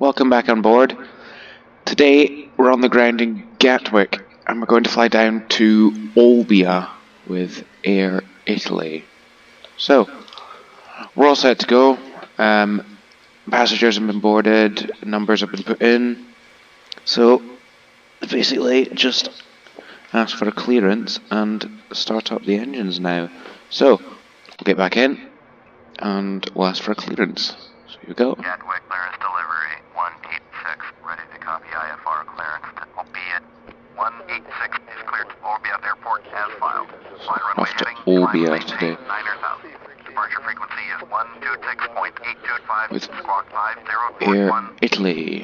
Welcome back on board. Today we're on the ground in Gatwick and we're going to fly down to Olbia with Air Italy. So, we're all set to go. Passengers have been boarded, numbers have been put in. So, basically just ask for a clearance and start up the engines now. So, we'll get back in and we'll ask for a clearance. So here we go. Gatwick clearance delivery 186, ready to copy IFR clearance to Olbia. 186 is cleared to Olbia Airport as filed. Flight runway Off to heading, Olbia climb today. 9000. Departure frequency is 126.825, With squawk 5041. Air Italy.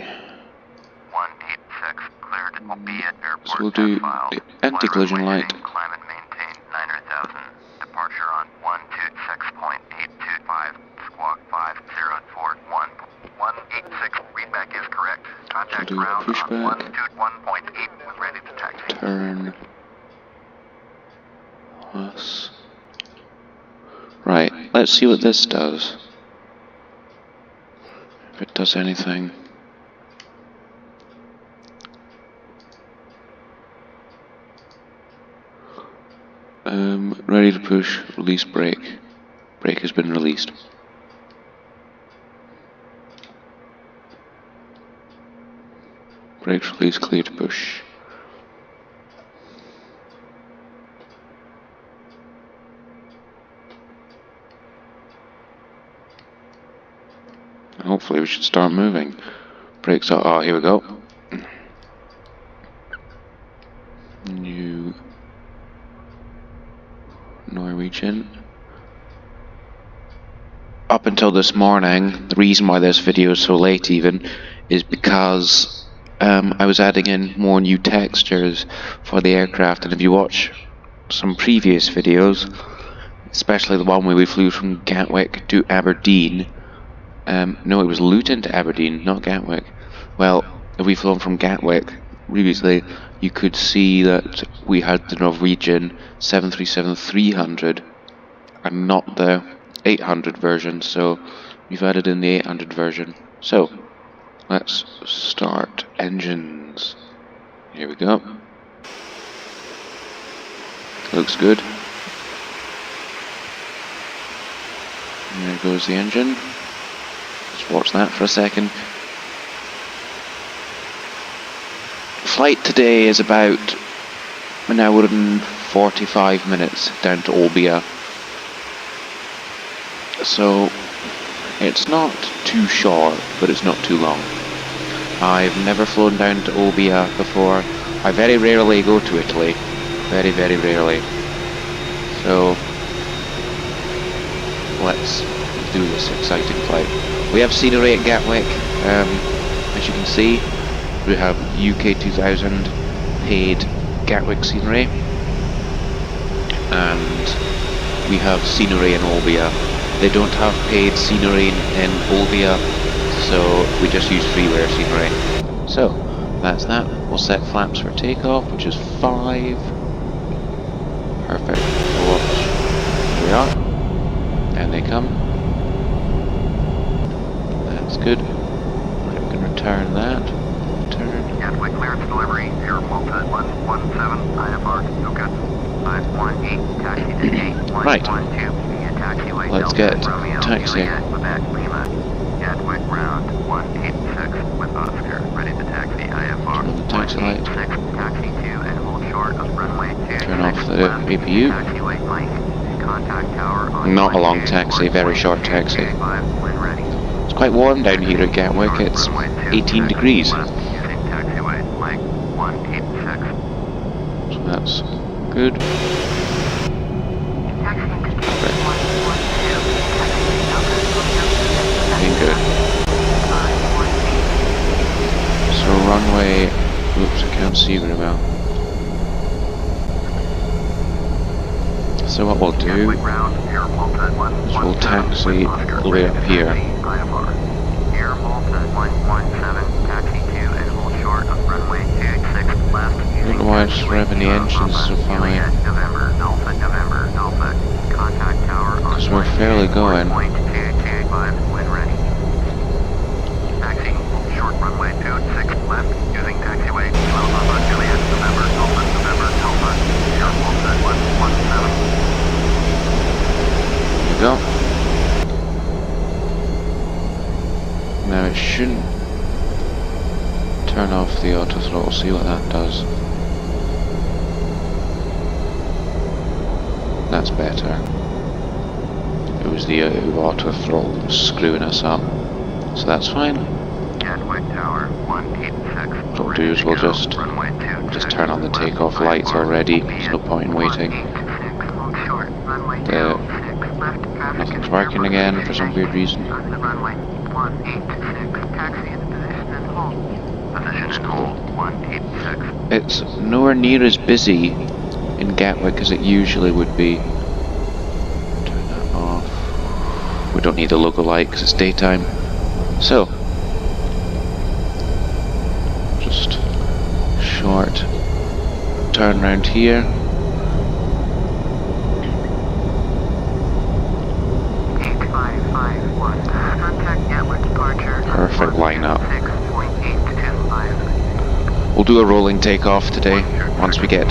186 cleared to Olbia Airport So we'll do as filed. the anti-collision Flight runway light. heading, climb and maintain 9000. Departure on 126.825, squawk 5041. 186, readback is correct. Contact do ground pushback. on 121.8, ready to taxi. Turn. Plus. Right, let's see what this does. If it does anything. Ready to push, release brake. Brake has been released. Brakes released, clear to push. Hopefully we should start moving. Brakes are, oh, here we go. New Norwegian. Up until this morning, the reason why this video is so late even is because I was adding in more new textures for the aircraft, and if you watch some previous videos, especially the one where we flew from Gatwick to Aberdeen, no, it was Luton to Aberdeen, not Gatwick. Well, if we flown from Gatwick previously, you could see that we had the Norwegian 737-300 and not the 800 version, so we've added in the 800 version. So, let's start engines. Here we go. Looks good. And there goes the engine. Let's watch that for a second. Flight today is about an hour and 45 minutes down to Olbia. So it's not too short, but it's not too long. I've never flown down to Olbia before. I very rarely go to Italy. Very, very rarely. So let's do this exciting flight. We have scenery at Gatwick. As you can see, we have UK 2000 paid Gatwick scenery, and we have scenery in Olbia. They don't have paid scenery in Olbia, so we just use freeware scenery. So that's that. We'll set flaps for takeoff, which is 5. Perfect. So watch. Here we are. And they come. That's good. Right, we can return that. Return. Gatwick clearance delivery, Air Malta 117, IFR, no good. 518, taxi to gate 112, via taxiway Let's Delta get Romeo, taxiing. Juliet, Quebec, Lima. Gatwick ground 186 with Oscar, ready to taxi, IFR. Turn on the taxi light. 186, taxi to and hold short of runway 26 Turn off the left, APU. taxiway blank. Contact tower on Not a long 12, taxi, very short taxi. 125 when ready. It's quite warm down here at Gatwick. It's 18 degrees. Using taxiway flight 186. So that's good. Looking good. So runway, oops, I can't see very well. So what we'll do is we'll taxi all the way up here. Air Malta 117, taxi to and hold short of runway 26 left. I don't know why it's revving the engines so fine. November, Alpha. Contact tower on Because we're fairly going. 1.225 when ready. Taxi, short Now it shouldn't turn off the auto throttle, see what that does. That's better. It was the auto throttle that was screwing us up. So that's fine. Gatwick Tower 186. What we'll do is we'll just turn on the takeoff lights already. There's no point in waiting. Nothing's working again for some weird reason. It's nowhere near as busy in Gatwick as it usually would be. Turn that off. We don't need the logo light because it's daytime. So, just short turn round here. Perfect lineup. We'll do a rolling takeoff today once we get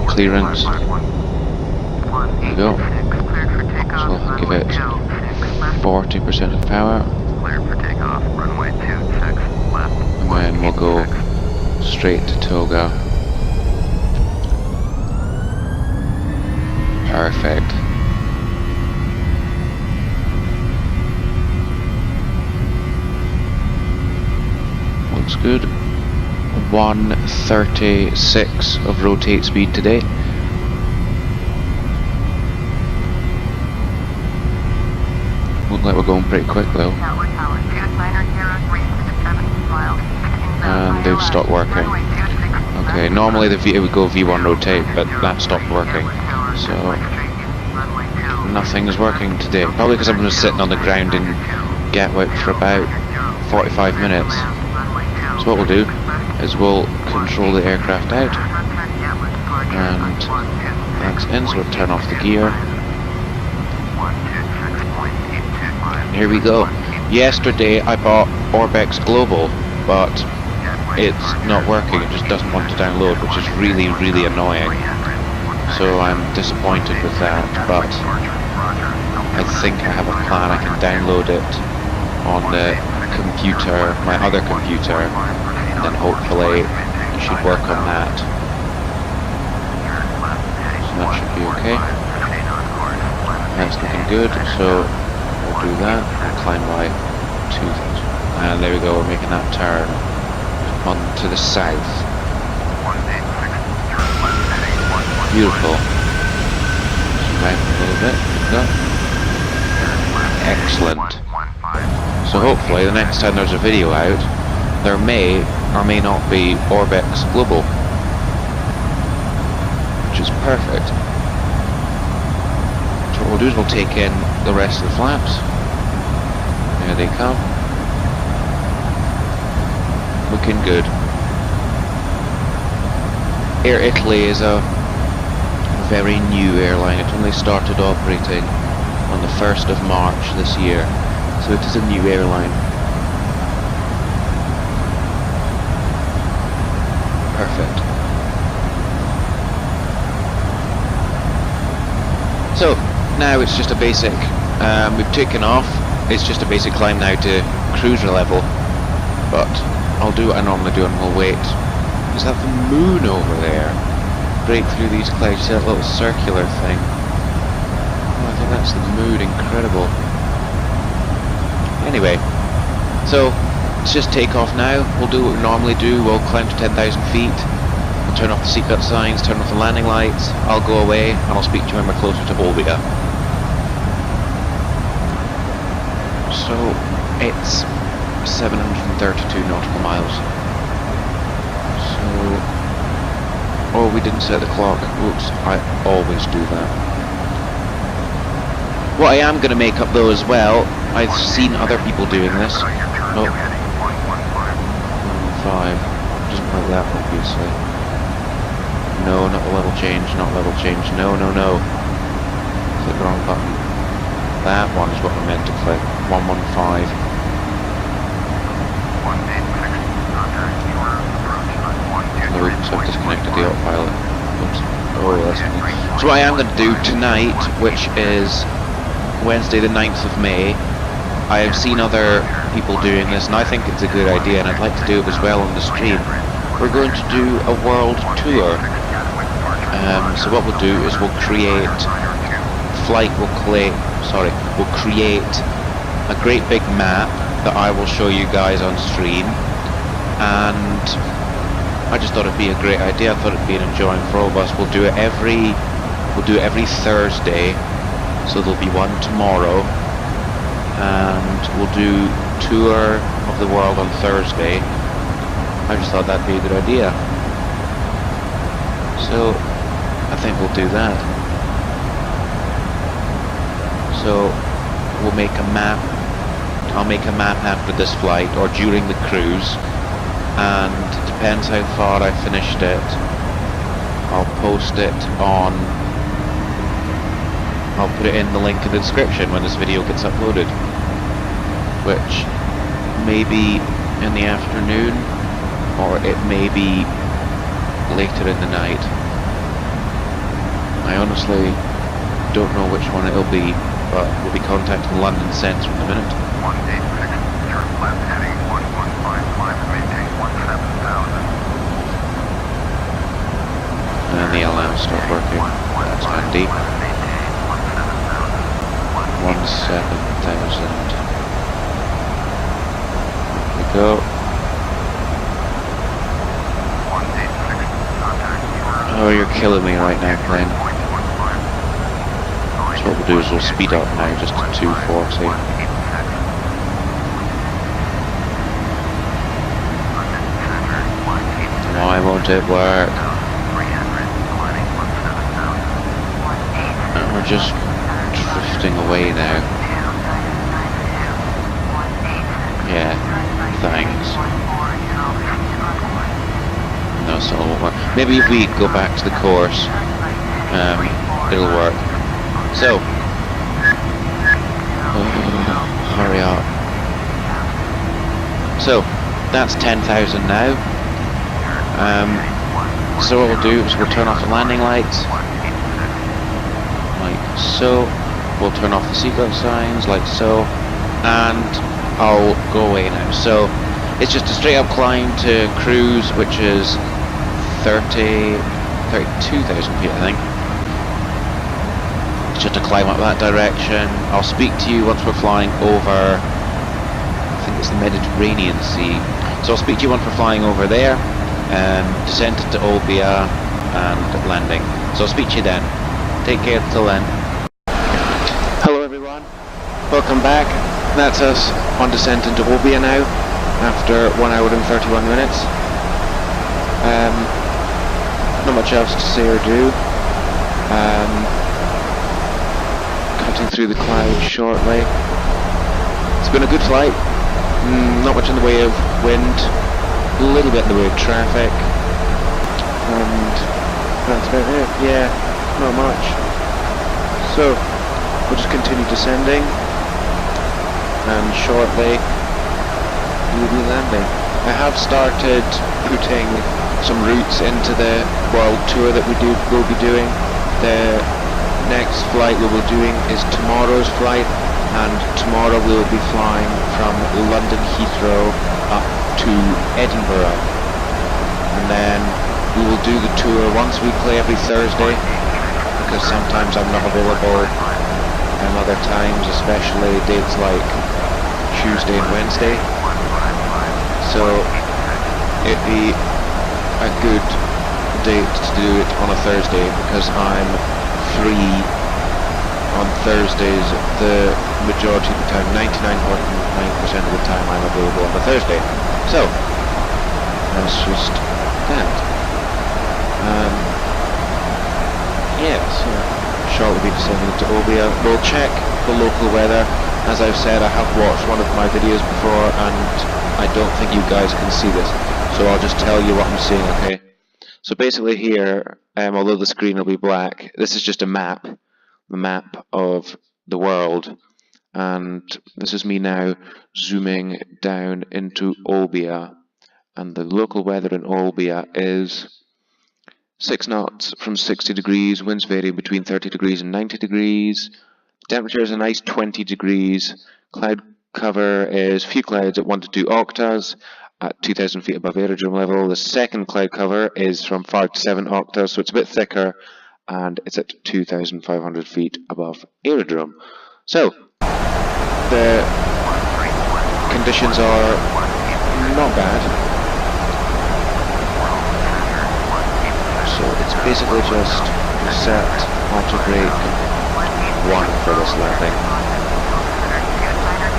clearance. There we go. So I'll give it 40% of power. And then we'll go straight to Toga. Perfect. Looks good. 136 of rotate speed today. Looks like we're going pretty quick though. And they've stopped working. Okay, normally it would go V1 rotate, but that stopped working. So nothing is working today. Probably because I've been sitting on the ground in Gatwick for about 45 minutes. So what we'll do is we'll control the aircraft out, and that's in, so we'll turn off the gear. And here we go. Yesterday I bought Orbex Global, but it's not working, it just doesn't want to download, which is really, really annoying. So I'm disappointed with that, but I think I have a plan. I can download it on the computer, my other computer, and then hopefully it should work on that. So that should be okay. That's looking good, so we'll do that. We'll climb by 2,000. And there we go, we're making that turn on to the south. Beautiful. Zoom out a little bit. Excellent. So hopefully the next time there's a video out, there may or may not be Orbex Global, which is perfect. So what we'll do is we'll take in the rest of the flaps. There they come. Looking good. Air Italy is a very new airline. It only started operating on the 1st of March this year. So it is a new airline. Perfect. So now it's just a basic, we've taken off. It's just a basic climb now to cruiser level. But I'll do what I normally do and we'll wait. Is that the moon over there? Break through these clouds, see that little circular thing? Oh, I think that's the moon, incredible. Anyway, so let's just take off now. We'll do what we normally do. We'll climb to 10,000 feet. We'll turn off the seatbelt signs, turn off the landing lights. I'll go away and I'll speak to you when we're closer to Olbia. So it's 732 nautical miles. So, oh, we didn't set the clock. Oops, I always do that. What I am going to make up though as well, I've seen other people doing this. Oh. 5. Doesn't like that, obviously. No, not the level change, not level change. No, no, no. Click the wrong button. That one is what I meant to click. 115. Oops, I've disconnected the autopilot. Oops. Oh, that's me. So what I am going to do tonight, which is Wednesday the 9th of May, I have seen other people doing this, and I think it's a good idea, and I'd like to do it as well on the stream. We're going to do a world tour. So what we'll do is we'll create a great big map that I will show you guys on stream, and I just thought it'd be a great idea. I thought it'd be an enjoying for all of us. We'll do it every Thursday, so there'll be one tomorrow, and we'll do tour of the world on Thursday. I just thought that'd be a good idea, so I think we'll do that. So we'll make a map. I'll make a map after this flight or during the cruise, and it depends how far I finished it. I'll post it on. I'll put it in the link in the description when this video gets uploaded, which may be in the afternoon, or it may be later in the night. I honestly don't know which one it'll be, but we'll be contacting London Centre in a minute. 186, turn left heading 115, climb and maintain 17,000. And the alarm stopped working. That's handy. 17,000. There we go. 186, contact. Oh, you're killing me right now, plane. So what we'll do is we'll speed up now just to 240. Why won't it work? And we're just drifting away now. Yeah, thanks. No, still won't work. Maybe if we go back to the course, it'll work. So, hurry up. So, that's 10,000 now. So what we'll do is we'll turn off the landing lights, like so. We'll turn off the seatbelt signs, like so, and I'll go away now. So, it's just a straight up climb to cruise, which is 32,000 feet, I think. It's just a climb up that direction. I'll speak to you once we're flying over, I think it's the Mediterranean Sea. So I'll speak to you once we're flying over there, descent to Olbia, and landing. So I'll speak to you then. Take care till then. Hello everyone, welcome back. That's us on descent into Olbia now, after 1 hour and 31 minutes. Not much else to say or do. Cutting through the clouds shortly. It's been a good flight. Not much in the way of wind, a little bit in the way of traffic, and that's about it. Yeah, not much. So we'll just continue descending, and shortly we'll be landing. I have started putting some routes into the world tour that we'll be doing. The next flight we will be doing is tomorrow's flight, and tomorrow we will be flying from London Heathrow up to Edinburgh, and then we will do the tour once weekly every Thursday, because sometimes I'm not available other times, especially dates like Tuesday and Wednesday. So it'd be a good date to do it on a Thursday, because I'm free on Thursdays the majority of the time. 99.9% of the time I'm available on a Thursday. So that's just that. Yeah, so shortly we'll be descending into Olbia. We'll check the local weather. As I've said, I have watched one of my videos before, and I don't think you guys can see this, so I'll just tell you what I'm seeing, okay? So basically here, although the screen will be black, this is just a map, the map of the world, and this is me now zooming down into Olbia, and the local weather in Olbia is 6 knots from 60 degrees, winds vary between 30 degrees and 90 degrees, temperature is a nice 20 degrees, cloud cover is few clouds at 1 to 2 octas at 2,000 feet above aerodrome level. The second cloud cover is from 5 to 7 octas, so it's a bit thicker, and it's at 2,500 feet above aerodrome. So, the conditions are not bad. So it's basically just set, auto brake, 1 for this landing.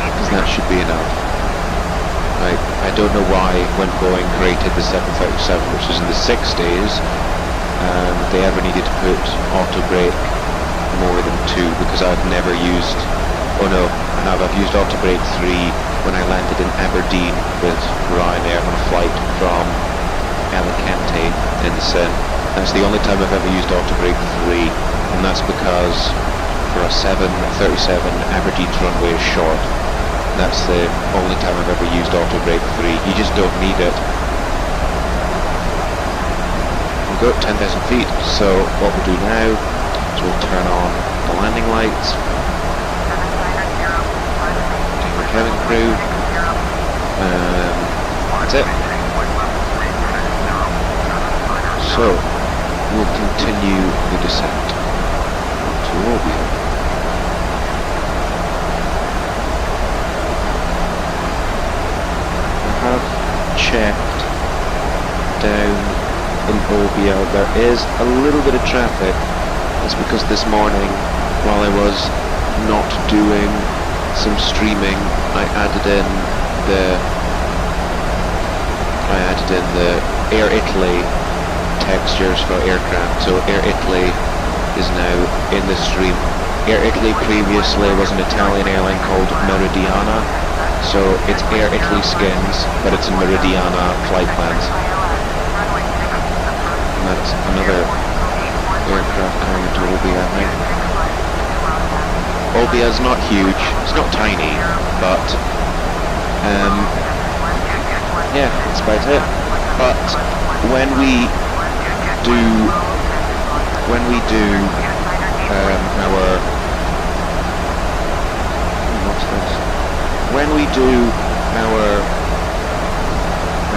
Because that should be enough. I don't know why when Boeing created the 737, which is in the 60s, they ever needed to put auto brake more than 2, because I've never used, oh no, I've used auto brake 3 when I landed in Aberdeen with Ryanair on a flight from Alicante in the Seine. That's the only time I've ever used auto brake 3, and that's because for a 737 Aberdeen's runway is short. That's the only time I've ever used auto brake 3. You just don't need it. We'll go at 10,000 feet, so what we'll do now is we'll turn on the landing lights. Take the cabin crew. That's it. So, we'll continue the descent to Olbia. Checked down in Olbia, there is a little bit of traffic. It's because this morning, while I was not doing some streaming, I added in the Air Italy textures for aircraft. So Air Italy is now in the stream. Air Italy previously was an Italian airline called Meridiana. So it's Air Italy skins, but it's a Meridiana flight plans. And that's another aircraft coming into Olbia, I think. Olbia is not huge, it's not tiny, but yeah, that's about it. But when we do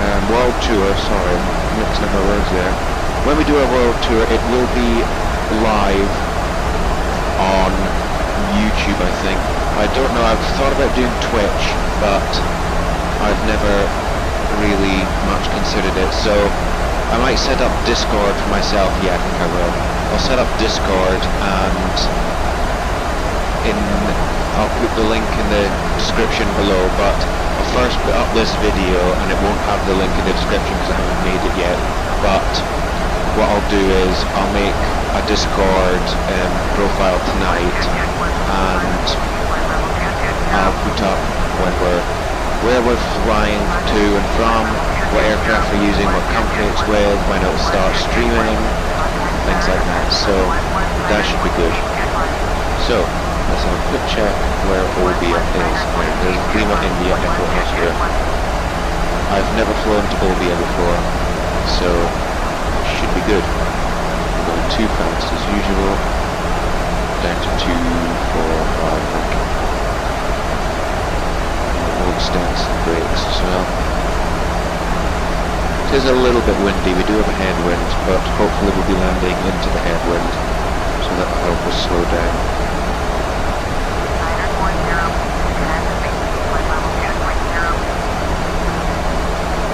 our world tour, sorry, mixing up my words there. When we do our world tour, it will be live on YouTube, I think. I don't know, I've thought about doing Twitch, but I've never really much considered it. So I might set up Discord for myself. Yeah, I think I will. I'll set up Discord, and I'll put the link in the description below, but I'll first put up this video and it won't have the link in the description because I haven't made it yet. But what I'll do is I'll make a Discord profile tonight, and I'll put up where we're flying to and from, what aircraft we're using, what company it's with, when it'll start streaming, things like that. So that should be good. So let's have a quick check where Olbia is. There's Lima, India, Airport, Austria. I've never flown to Olbia before, so it should be good. We're going too fast as usual. Down to 2, 4, 5, thank you. Hold stance and brakes as well. It is a little bit windy, we do have a headwind, but hopefully we'll be landing into the headwind, so that will help us slow down.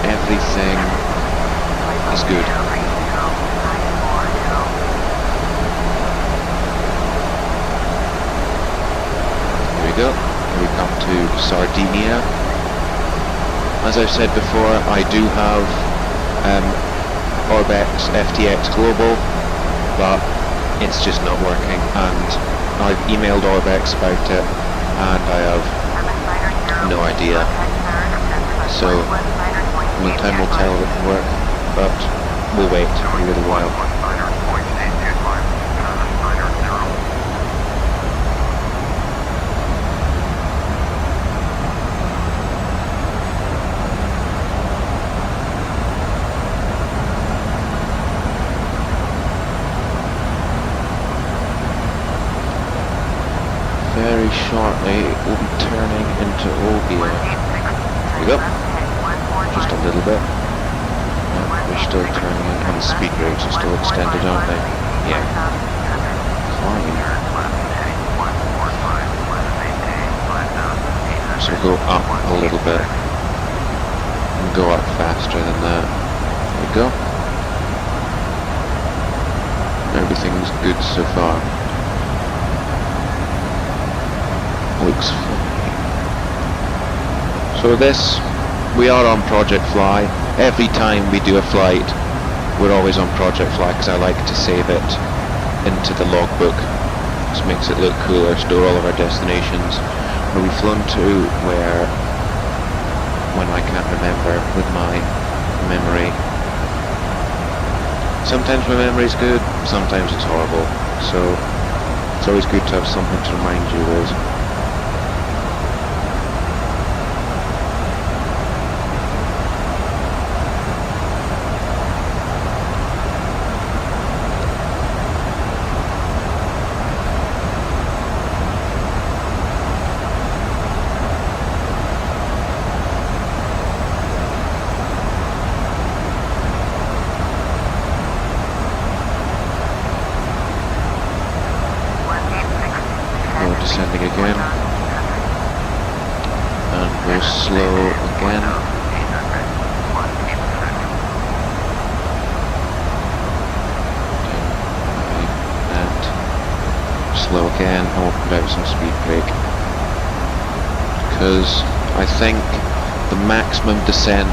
Everything is good. Here we go. Here we come to Sardinia. As I've said before, I do have Orbex FTX Global, but it's just not working, and I've emailed Orbex about it, and I have no idea. So, only time will tell if it can work, but we'll wait a little while. Very shortly, we'll be turning into Olbia. There we go. Just a little bit. We're still turning in, and the speed brakes are still extended, aren't they? Yeah. Fine. So go up a little bit. And go up faster than that. There we go. Everything's good so far. Looks fine. So this, we are on Project Fly. Every time we do a flight, we're always on Project Fly because I like to save it into the logbook. Just makes it look cooler, store all of our destinations. Where we've flown to, where, when I can't remember with my memory. Sometimes my memory's good, sometimes it's horrible. So it's always good to have something to remind you with. Descending again, and we'll slow again. And slow again, and we'll put out some speed brake. Because I think the maximum descent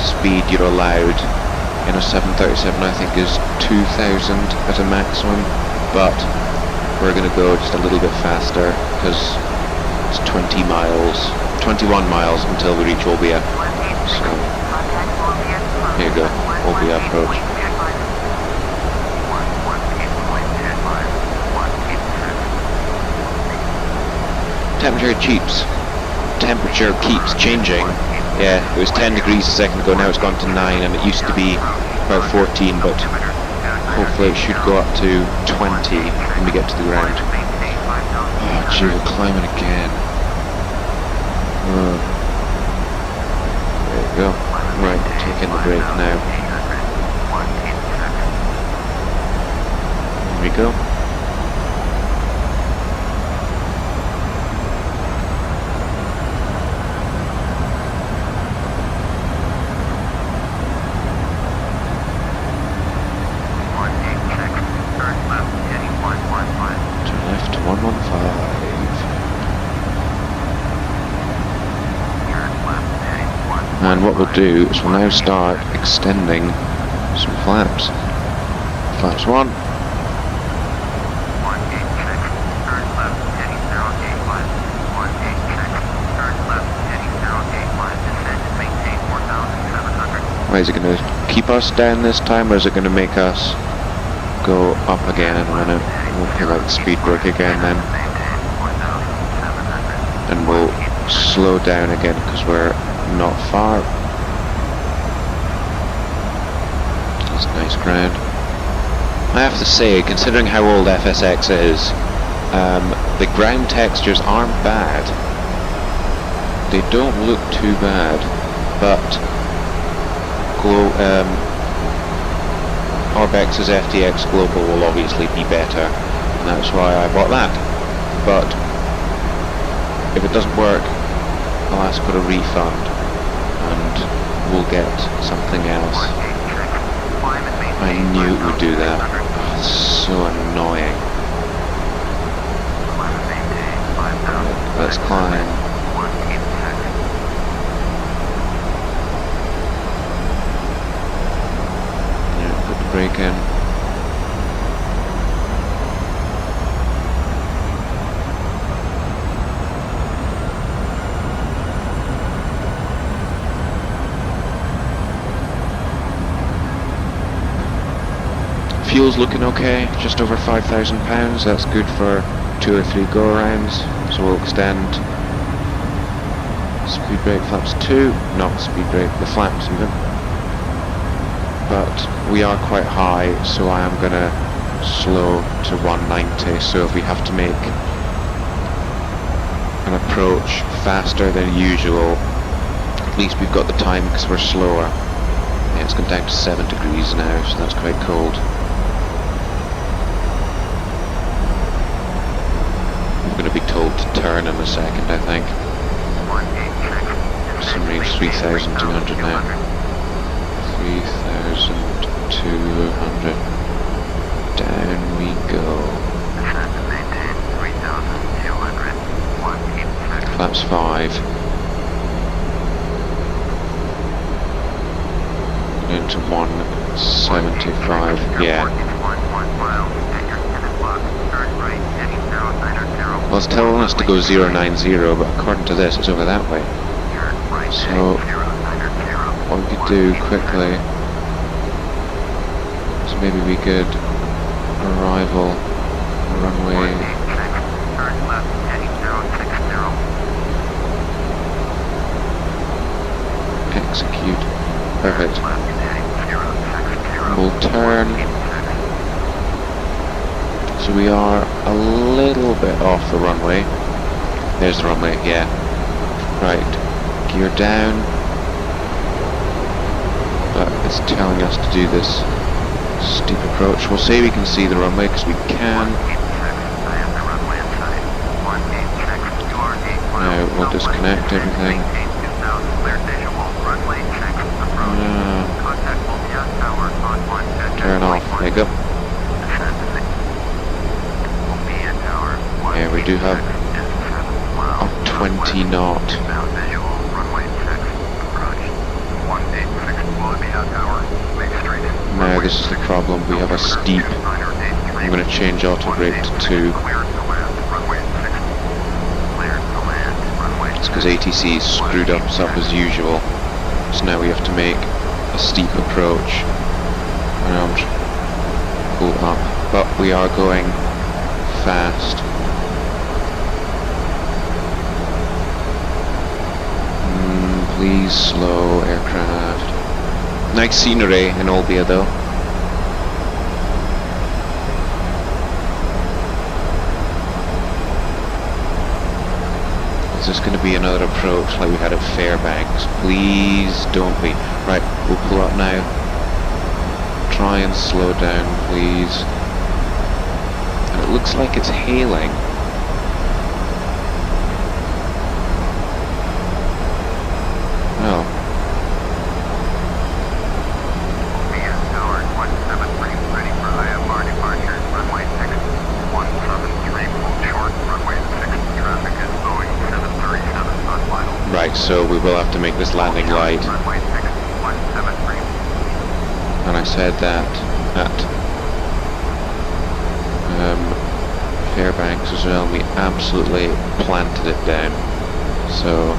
speed you're allowed in a 737, I think, is 2,000 at a maximum, but we're going to go just a little bit faster because it's 21 miles until we reach Olbia. So here you go, Olbia approach. Temperature keeps changing. Yeah, it was 10 degrees a second ago, now it's gone to 9, and it used to be about 14, but hopefully it should go up to 20 when we get to the ground. Oh gee, we're climbing again. There we go. Right, taking the brake now. There we go. And what we'll do is we'll now start extending some flaps. Flaps 1. Is it going to keep us down this time, or is it going to make us go up again in a minute? We'll put out the speed brake again then. And we'll slow down again because we're not far. That's nice ground. I have to say, considering how old FSX is, the ground textures aren't bad. They don't look too bad, but Orbex's FTX Global will obviously be better, and that's why I bought that. But if it doesn't work, I'll ask for a refund and we'll get something else. I knew it would do that. Oh, it's so annoying. Let's climb. Yeah, put the brake in. Fuel's looking okay, just over £5,000. That's good for 2 or 3 go arounds. So we'll extend speed brake flaps 2, not speed brake, the flaps even. But we are quite high, so I am gonna slow to 190, so if we have to make an approach faster than usual, at least we've got the time because we're slower. Yeah, it's gone down to 7 degrees now, so that's quite cold. I'm going to be told to turn in a second, I think. For some reason, 3,200 now. 3,200. Down we go. Flaps 5. Into 175. Yeah. Well, it's telling us to go 090, but according to this, it's over that way. So, what we could do quickly is maybe we could arrival runway. Execute. Perfect. We'll turn. So we are a little bit off the runway. There's the runway, yeah. Right. Gear down. But it's telling us to do this steep approach. We'll say we can see the runway because we can. Now we'll disconnect everything. Turn off. There you go. Yeah, we do have a 20 knot. Now this is the problem. We have a steep. I'm going to change auto brake to 2. It's because ATC screwed us up as usual. So now we have to make a steep approach and pull up. But we are going fast. Please slow aircraft. Nice scenery in Olbia though. Is this going to be another approach like we had at Fairbanks? Please don't be. Right, we'll pull up now. Try and slow down, please. And it looks like it's hailing. Oh. Right, so we will have to make this landing light. And I said that at Fairbanks as well, we absolutely planted it down. So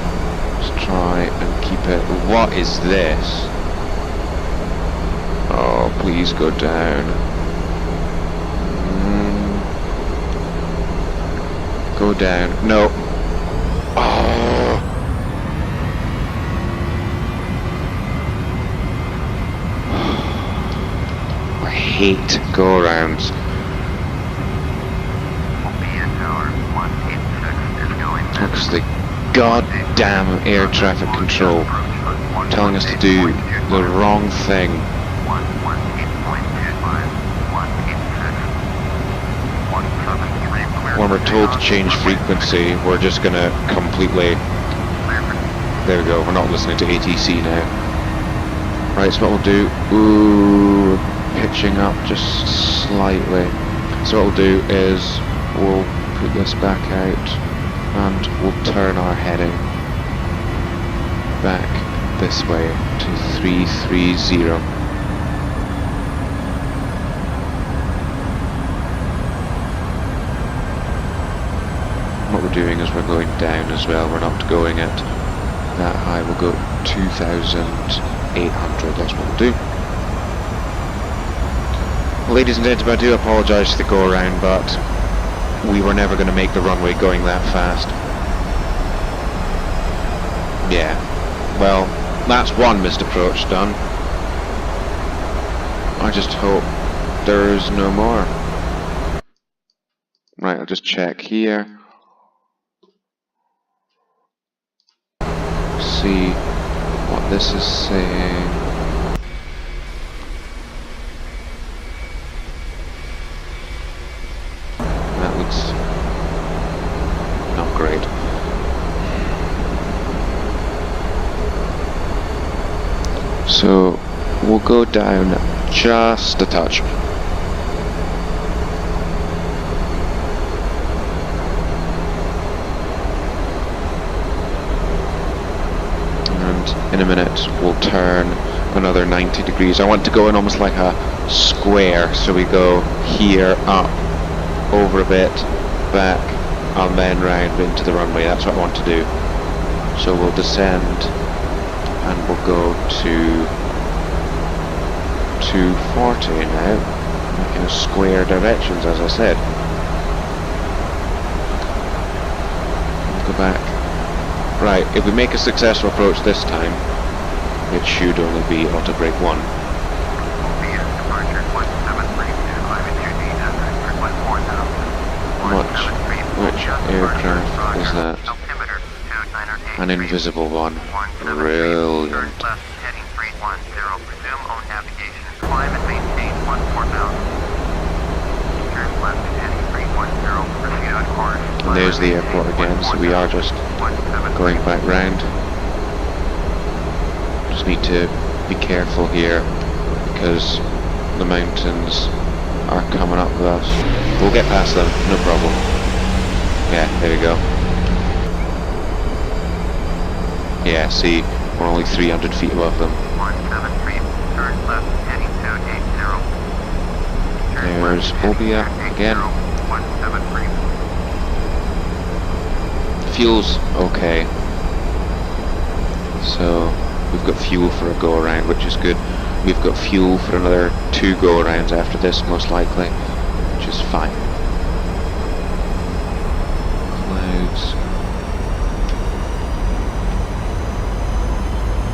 let's try and keep it. What is this? Oh, please go down. Go down. No. I hate go-arounds. Because the goddamn air traffic control telling us to do the wrong thing. When we're told to change frequency, we're just gonna completely... There we go, we're not listening to ATC now. Right, so what we'll do... Ooh, pitching up just slightly. So what we'll do is we'll put this back out and we'll turn our heading back this way to 330. What we're doing is we're going down as well. We're not going at that high. We'll go 2,800. That's what we'll do. Ladies and gentlemen, I do apologise for the go around, but we were never going to make the runway going that fast. Yeah. Well, that's one missed approach done. I just hope there's no more. I'll just check here. See what this is saying. That looks not great. So we'll go down just a touch. And in a minute we'll turn another 90 degrees. I want to go in almost like a square, so we go here, up, over a bit, back, and then round into the runway. That's what I want to do. So we'll descend and we'll go to 240 now, making a square directions as I said. We'll go back. Right, if we make a successful approach this time, it should only be auto brake 1. Which aircraft is that? An invisible one. Brilliant. And there's the airport again, so we are just going back round. Just need to be careful here because the mountains are coming up with us. We'll get past them, no problem. Yeah, there we go. Yeah, see, we're only 300 feet above them. 173, turn left, heading to 80. There's Olbia again. 173. Fuel's okay. So we've got fuel for a go around, which is good. We've got fuel for another 2 go arounds after this, most likely, which is fine. Clouds.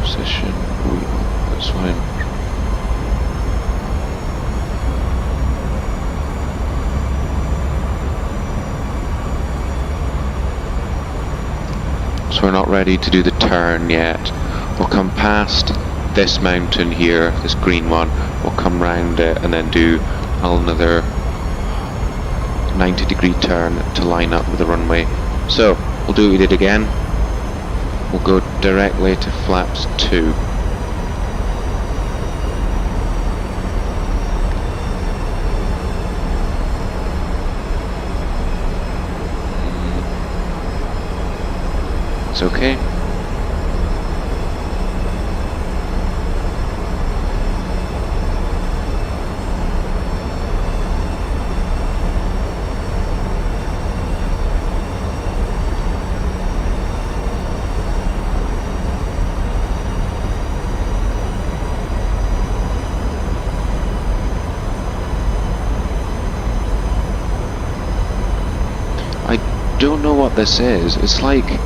Position. Ooh, that's fine. So we're not ready to do the turn yet. We'll come past this mountain here, this green one. We'll come round it and then do another 90-degree turn to line up with the runway. So we'll do what we did again. We'll go directly to flaps 2. It's okay. I don't know what this is. It's like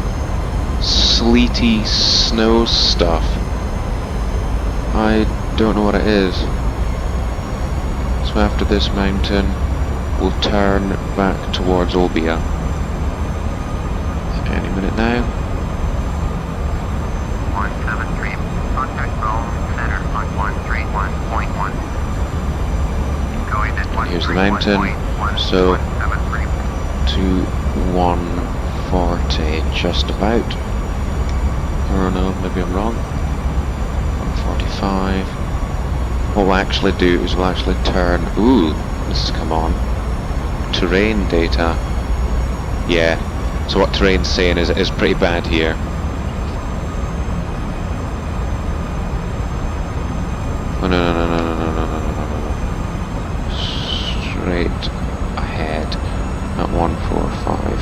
sleety snow stuff. I don't know what it is. So after this mountain, we'll turn back towards Olbia. Any minute now. 173, contact Rome Center on 131.1. Going at Here's the mountain. So to 140, just about. Or no, maybe I'm wrong. 145. What we'll actually do is we'll actually turn. Ooh, this has come on. Terrain data. Yeah. So what terrain's saying is it is pretty bad here. Oh no no no no no no no no no no. Straight ahead at 145.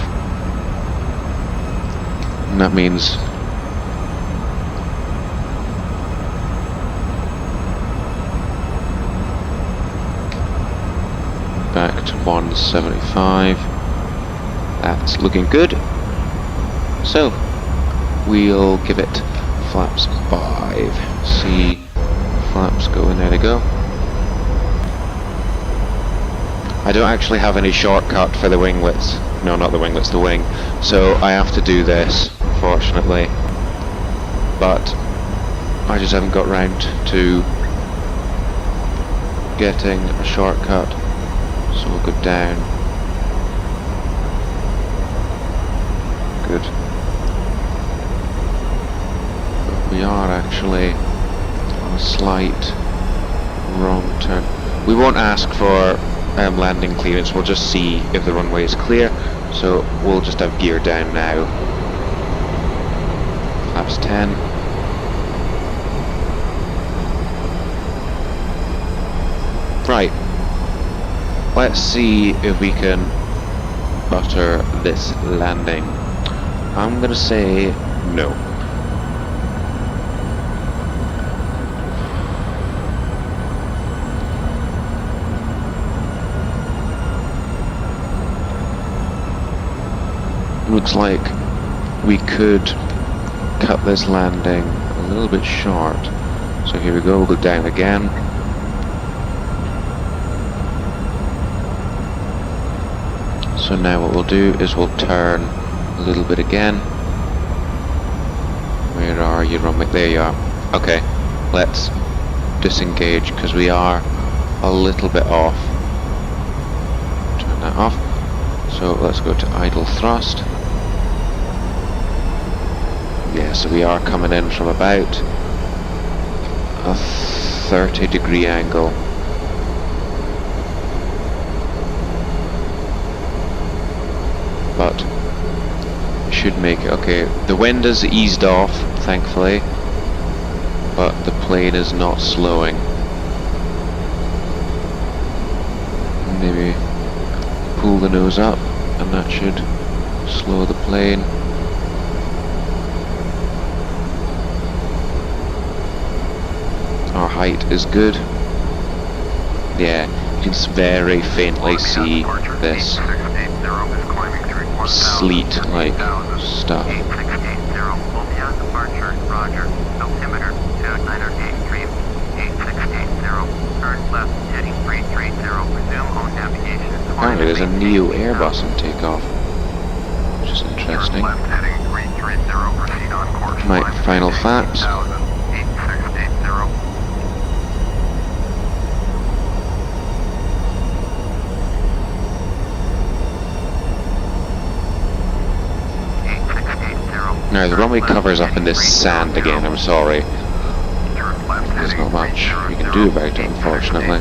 And that means back to 175. That's looking good. So we'll give it flaps 5. See flaps going, there they go. I don't actually have any shortcut for the winglets. No, not the winglets, the wing. So I have to do this, fortunately. But I just haven't got round to getting a shortcut. So we'll go down. Good. But we are actually on a slight wrong turn. We won't ask for landing clearance, we'll just see if the runway is clear. So we'll just have gear down now. Flaps 10. Right. Let's see if we can butter this landing. I'm gonna say no. Looks like we could cut this landing a little bit short. So here we go, we'll go down again. So now what we'll do is we'll turn a little bit again. Where are you, runway? There you are. Okay, let's disengage because we are a little bit off. Turn that off. So let's go to idle thrust. Yeah, so we are coming in from about a 30-degree angle. But should make it okay. The wind has eased off, thankfully, but the plane is not slowing. Maybe pull the nose up, and that should slow the plane. Our height is good. Yeah, you can very faintly see this sleet-like stuff. 8680 Olbia, departure, roger. Altimeter 2983, 8680. Turn left, heading 330. Resume on navigation. Apparently there's a LIEO Airbus on takeoff, which is interesting. Left, heading 330. Proceed on course. My final flaps. 8680. Now the runway covers up in this sand again, I'm sorry. There's not much we can do about it, unfortunately.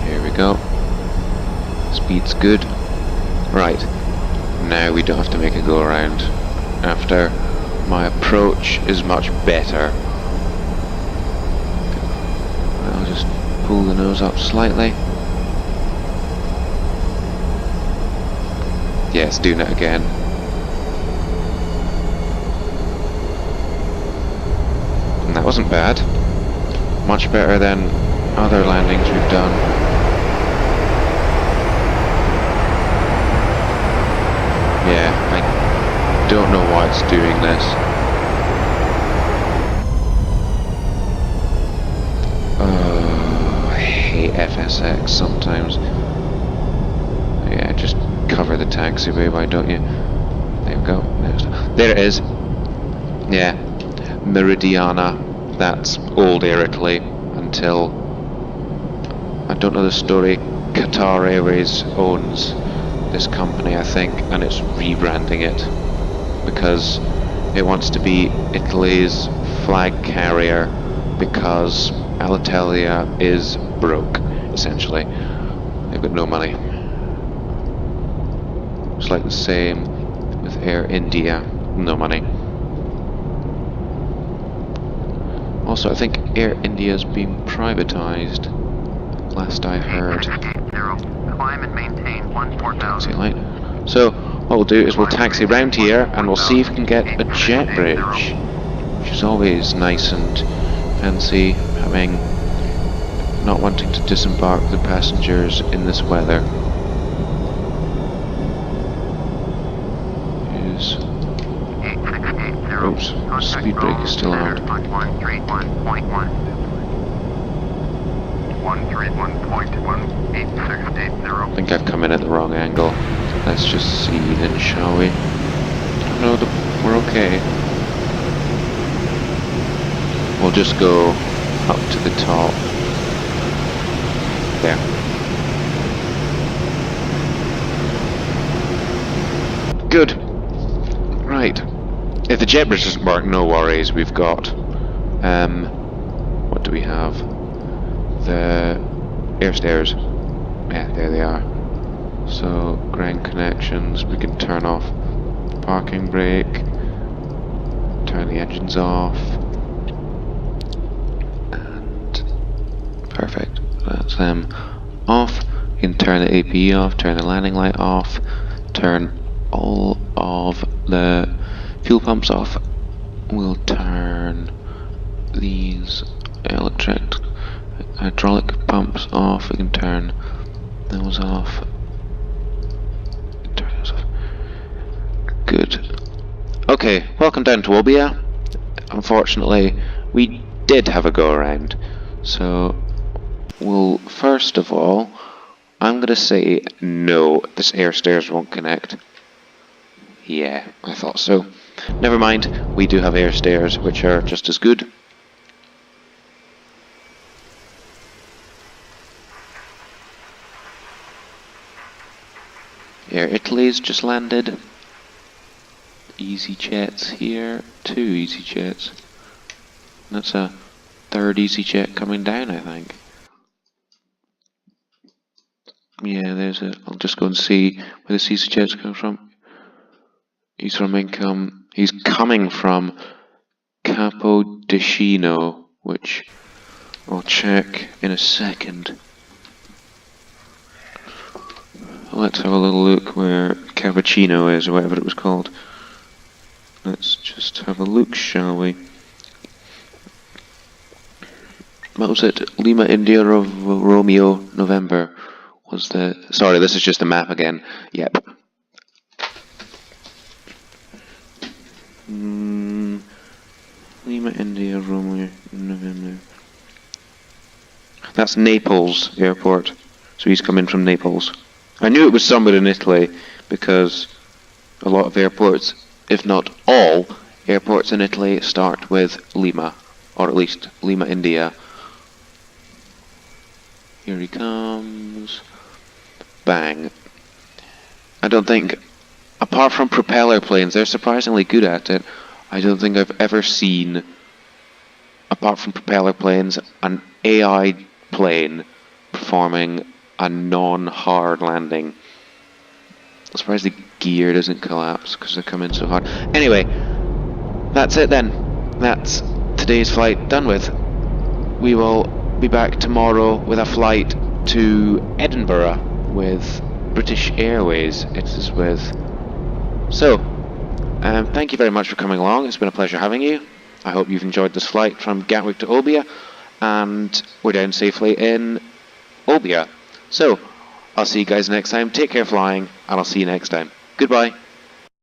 Here we go. Speed's good. Right. Now we don't have to make a go around. After my approach is much better. I'll just pull the nose up slightly. Yes, doing it again. And that wasn't bad. Much better than other landings we've done. Yeah, I don't know why it's doing this. Oh, I hate FSX sometimes. Yeah, just cover the taxiway, why don't you? There we go. There it is. Yeah, Meridiana. That's old Air Italy until, I don't know the story. Qatar Airways owns this company, I think, and it's rebranding it because it wants to be Italy's flag carrier because Alitalia is broke, essentially. They've got no money. It's like the same with Air India, no money. Also, I think Air India's been privatized, last I heard. Climb and maintain 14,000. Taxi light. So, what we'll do is we'll taxi round here and we'll see if we can get a jet bridge, which is always nice and fancy, having not wanting to disembark the passengers in this weather. Oops, speed brake is still on. 131.1. 131.18680. I think I've come in at the wrong angle. Let's just see then, shall we? No, we're okay. We'll just go up to the top. There. Good. Right. If the jet bridge doesn't work, no worries. We've got, what do we have? The air stairs. Yeah, there they are. So, ground connections, we can turn off parking brake, turn the engines off, and perfect. That's them off. You can turn the APE off, turn the landing light off, turn all of the fuel pumps off. We'll turn these hydraulic pumps off. We can turn those off. Turn those off. Good. Okay, welcome down to Olbia. Unfortunately, we did have a go around. So, well, first of all, I'm gonna say no, this air stairs won't connect. Yeah, I thought so. Never mind, we do have air stairs, which are just as good. Air Italy's just landed. EasyJet's here, 2 EasyJets. That's a 3rd EasyJet coming down, I think. Yeah, there's a. I'll just go and see where this EasyJet's coming from. He's coming from Capodicino, which I'll check in a second. Let's have a little look where Cappuccino is, or whatever it was called. Let's just have a look, shall we? What was it? Lima India Romeo November was the... Sorry, this is just the map again. Yep. Lima India Romeo November. That's Naples Airport. So he's coming from Naples. I knew it was somewhere in Italy because a lot of airports, if not all airports in Italy, start with Lima, or at least Lima, India. Here he comes. Bang. I don't think, apart from propeller planes, they're surprisingly good at it. I don't think I've ever seen, apart from propeller planes, an AI plane performing a non-hard landing. I'm surprised the gear doesn't collapse because they're coming so hard. Anyway, that's it then. That's today's flight done with. We will be back tomorrow with a flight to Edinburgh with British Airways. It is with. So, thank you very much for coming along. It's been a pleasure having you. I hope you've enjoyed this flight from Gatwick to Olbia, and we're down safely in Olbia. So, I'll see you guys next time. Take care flying, and I'll see you next time. Goodbye.